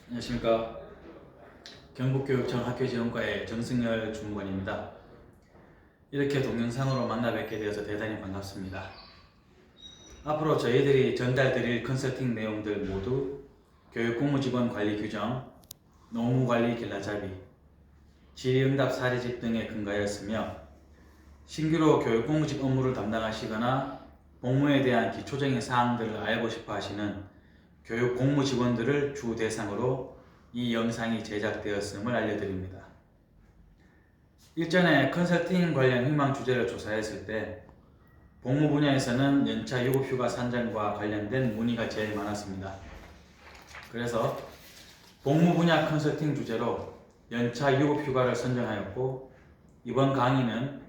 안녕하십니까. 경북교육청 학교지원과의 정승열 중무관입니다. 이렇게 동영상으로 만나 뵙게 되어서 대단히 반갑습니다. 앞으로 저희들이 전달드릴 컨설팅 내용들 모두 교육공무직원 관리 규정, 노무관리 길라잡이, 질의응답 사례집 등에 근거하였으며 신규로 교육공무직 업무를 담당하시거나 복무에 대한 기초적인 사항들을 알고 싶어 하시는 교육공무직원들을 주 대상으로 이 영상이 제작되었음을 알려드립니다. 일전에 컨설팅 관련 희망 주제를 조사했을 때 복무 분야에서는 연차 유급휴가 산정과 관련된 문의가 제일 많았습니다. 그래서 복무 분야 컨설팅 주제로 연차 유급휴가를 선정하였고, 이번 강의는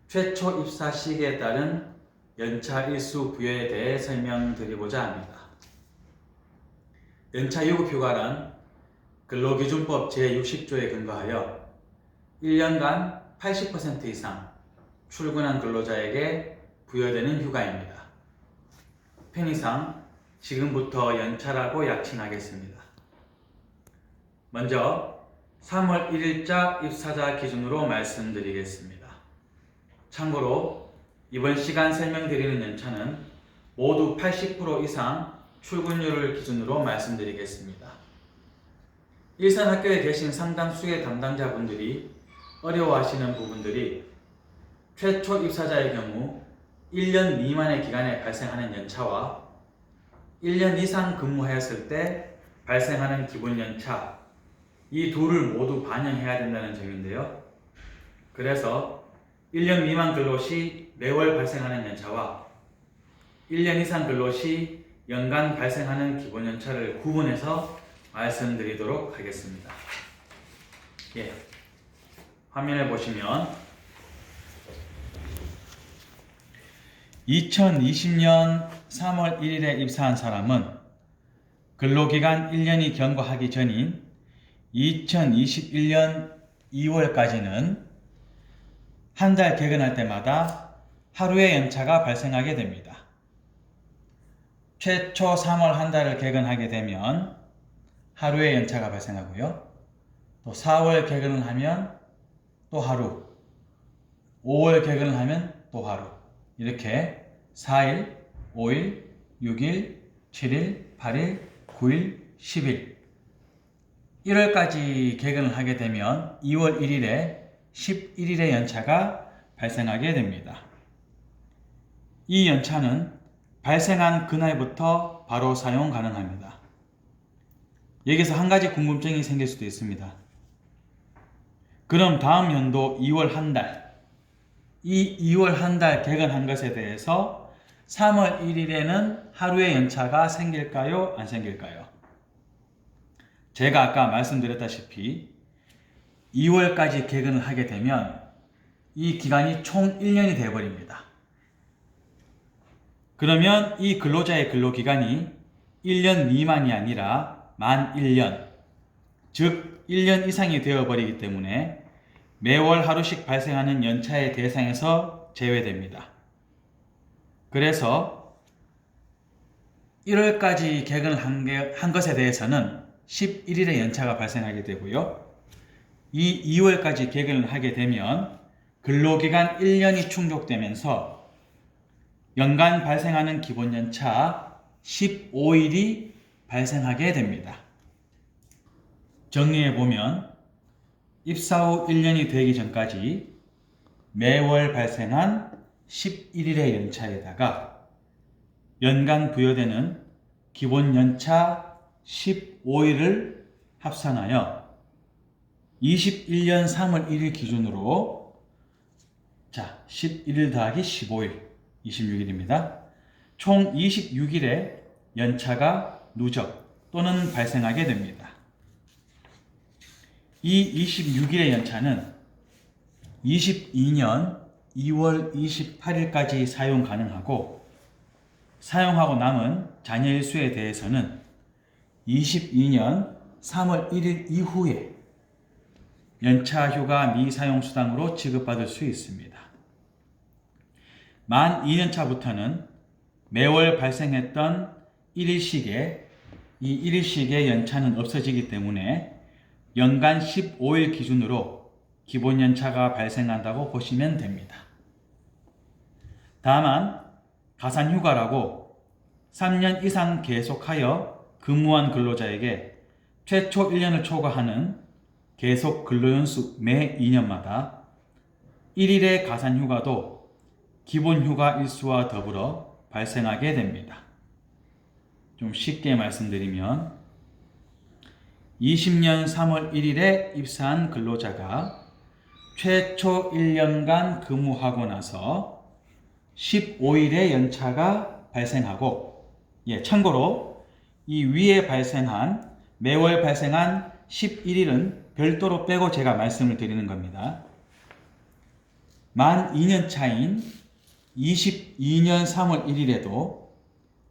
최초 입사 시기에 따른 연차 일수 부여에 대해 설명드리고자 합니다. 연차 유급휴가란 근로기준법 제60조에 근거하여 1년간 80% 이상 출근한 근로자에게 부여되는 휴가입니다. 편의상 지금부터 연차라고 약칭하겠습니다. 먼저 3월 1일자 입사자 기준으로 말씀드리겠습니다. 참고로 이번 시간 설명드리는 연차는 모두 80% 이상 출근율을 기준으로 말씀드리겠습니다. 일선 학교에 계신 상당수의 담당자분들이 어려워하시는 부분들이 최초 입사자의 경우 1년 미만의 기간에 발생하는 연차와 1년 이상 근무하였을 때 발생하는 기본 연차, 이 둘을 모두 반영해야 된다는 점인데요. 그래서 1년 미만 근로 시 매월 발생하는 연차와 1년 이상 근로 시 연간 발생하는 기본 연차를 구분해서 말씀드리도록 하겠습니다. 화면에 보시면 2020년 3월 1일에 입사한 사람은 근로기간 1년이 경과하기 전인 2021년 2월까지는 한 달 개근할 때마다 하루의 연차가 발생하게 됩니다. 최초 3월 한 달을 개근하게 되면 하루의 연차가 발생하고요. 또 4월 개근을 하면 또 하루, 5월 개근을 하면 또 하루, 이렇게 4일, 5일, 6일, 7일, 8일, 9일, 10일, 1월까지 개근을 하게 되면 2월 1일에 11일의 연차가 발생하게 됩니다. 이 연차는 발생한 그날부터 바로 사용 가능합니다. 여기서 한 가지 궁금증이 생길 수도 있습니다. 그럼 다음 연도 2월 한 달, 이 2월 한 달 개근한 것에 대해서 3월 1일에는 하루의 연차가 생길까요? 안 생길까요? 제가 아까 말씀드렸다시피 2월까지 개근을 하게 되면 이 기간이 총 1년이 되어버립니다. 그러면 이 근로자의 근로기간이 1년 미만이 아니라 만 1년, 즉 1년 이상이 되어버리기 때문에 매월 하루씩 발생하는 연차의 대상에서 제외됩니다. 그래서 1월까지 개근을 한 것에 대해서는 11일의 연차가 발생하게 되고요. 이 2월까지 개근을 하게 되면 근로기간 1년이 충족되면서 연간 발생하는 기본 연차 15일이 발생하게 됩니다. 정리해보면 입사 후 1년이 되기 전까지 매월 발생한 11일의 연차에다가 연간 부여되는 기본 연차 15일을 합산하여 21년 3월 1일 기준으로 11일 더하기 15일, 26일입니다. 총 26일의 연차가 누적 또는 발생하게 됩니다. 이 26일의 연차는 22년 2월 28일까지 사용 가능하고, 사용하고 남은 잔여일 수에 대해서는 22년 3월 1일 이후에 연차 휴가 미사용 수당으로 지급받을 수 있습니다. 만 2년차부터는 매월 발생했던 1일씩의 이 1일씩의 연차는 없어지기 때문에 연간 15일 기준으로 기본 연차가 발생한다고 보시면 됩니다. 다만 가산 휴가라고 3년 이상 계속하여 근무한 근로자에게 최초 1년을 초과하는 계속 근로연수 매 2년마다 1일의 가산 휴가도 기본 휴가 일수와 더불어 발생하게 됩니다. 좀 쉽게 말씀드리면 20년 3월 1일에 입사한 근로자가 최초 1년간 근무하고 나서 15일의 연차가 발생하고, 참고로 이 위에 매월 발생한 11일은 별도로 빼고 제가 말씀을 드리는 겁니다. 만 2년 차인 22년 3월 1일에도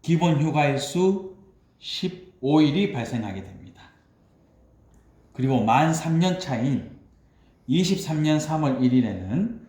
기본 휴가일수 15일이 발생하게 됩니다. 그리고 만 3년 차인 23년 3월 1일에는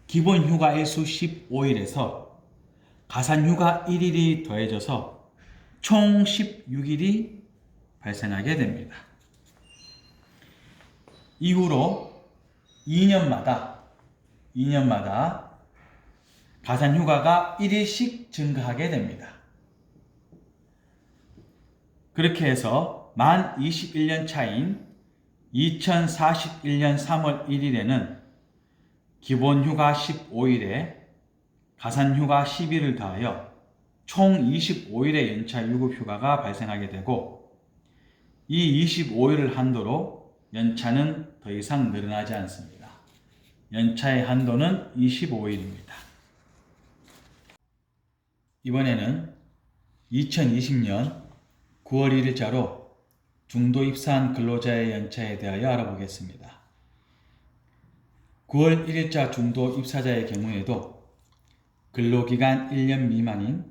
기본 휴가일수 15일에서 가산 휴가 1일이 더해져서 총 16일이 발생하게 됩니다. 이후로 2년마다 가산 휴가가 1일씩 증가하게 됩니다. 그렇게 해서 만 21년 차인 2041년 3월 1일에는 기본 휴가 15일에 가산 휴가 10일을 더하여 총 25일의 연차 유급 휴가가 발생하게 되고, 이 25일을 한도로 연차는 더 이상 늘어나지 않습니다. 연차의 한도는 25일입니다. 이번에는 2020년 9월 1일자로 중도 입사한 근로자의 연차에 대하여 알아보겠습니다. 9월 1일자 중도 입사자의 경우에도 근로기간 1년 미만인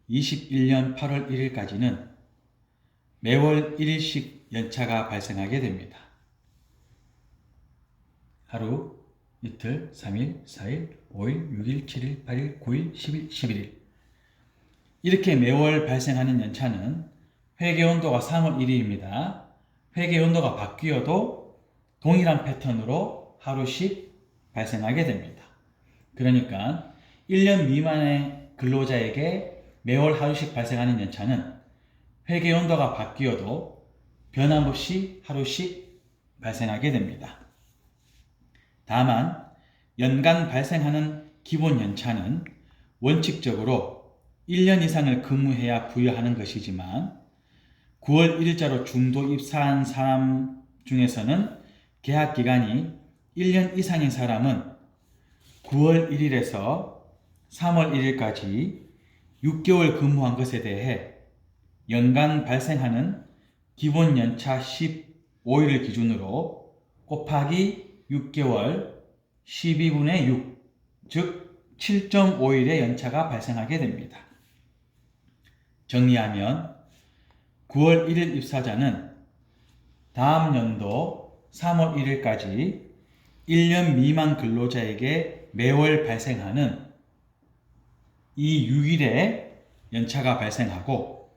21년 8월 1일까지는 매월 1일씩 연차가 발생하게 됩니다. 하루, 이틀, 3일, 4일, 5일, 6일, 7일, 8일, 9일, 10일, 11일. 이렇게 매월 발생하는 연차는 회계온도가 3월 1일입니다. 회계온도가 바뀌어도 동일한 패턴으로 하루씩 발생하게 됩니다. 그러니까 1년 미만의 근로자에게 매월 하루씩 발생하는 연차는 회계온도가 바뀌어도 변함없이 하루씩 발생하게 됩니다. 다만 연간 발생하는 기본 연차는 원칙적으로 1년 이상을 근무해야 부여하는 것이지만 9월 1일자로 중도 입사한 사람 중에서는 계약 기간이 1년 이상인 사람은 9월 1일에서 3월 1일까지 6개월 근무한 것에 대해 연간 발생하는 기본 연차 15일을 기준으로 곱하기 6개월 12분의 6, 즉 7.5일의 연차가 발생하게 됩니다. 정리하면 9월 1일 입사자는 다음 연도 3월 1일까지 1년 미만 근로자에게 매월 발생하는 이 6일의 연차가 발생하고,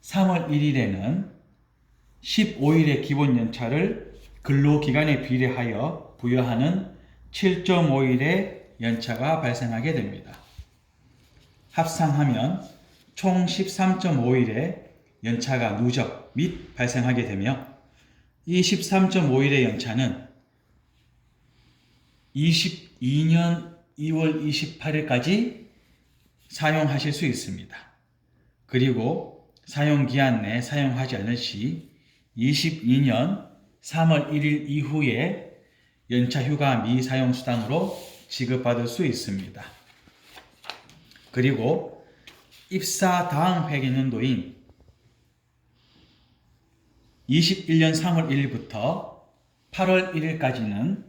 3월 1일에는 15일의 기본 연차를 근로기간에 비례하여 부여하는 7.5일의 연차가 발생하게 됩니다. 합산하면 총 13.5일의 연차가 누적 및 발생하게 되며, 이 13.5일의 연차는 22년 2월 28일까지 사용하실 수 있습니다. 그리고 사용기한 내 사용하지 않을 시 22년 3월 1일 이후에 연차휴가 미사용수당으로 지급받을 수 있습니다. 그리고 입사 다음 회계연도인 21년 3월 1일부터 8월 1일까지는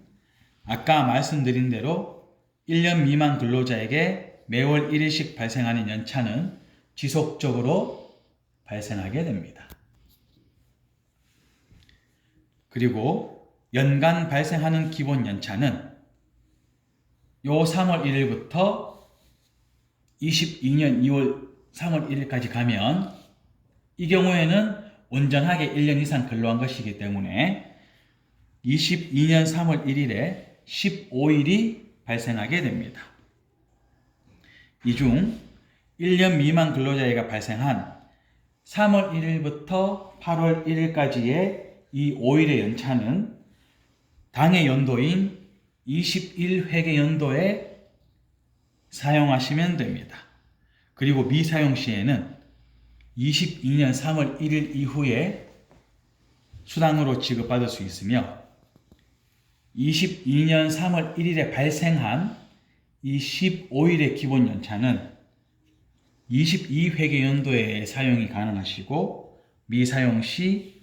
아까 말씀드린 대로 1년 미만 근로자에게 매월 1일씩 발생하는 연차는 지속적으로 발생하게 됩니다. 그리고 연간 발생하는 기본 연차는 요 3월 1일부터 22년 2월 3월 1일까지 가면 이 경우에는 온전하게 1년 이상 근로한 것이기 때문에 22년 3월 1일에 15일이 발생하게 됩니다. 이 중 1년 미만 근로자회가 발생한 3월 1일부터 8월 1일까지의 이 5일의 연차는 당해 연도인 21회계 연도에 사용하시면 됩니다. 그리고 미사용 시에는 22년 3월 1일 이후에 수당으로 지급받을 수 있으며 22년 3월 1일에 발생한 이 15일의 기본 연차는 22회계 연도에 사용이 가능하시고 미사용 시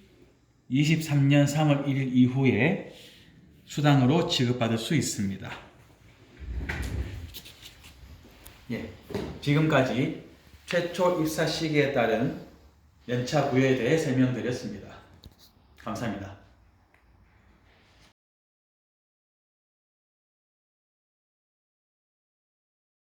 23년 3월 1일 이후에 수당으로 지급받을 수 있습니다. 지금까지 최초 입사 시기에 따른 연차 부여에 대해 설명드렸습니다. 감사합니다.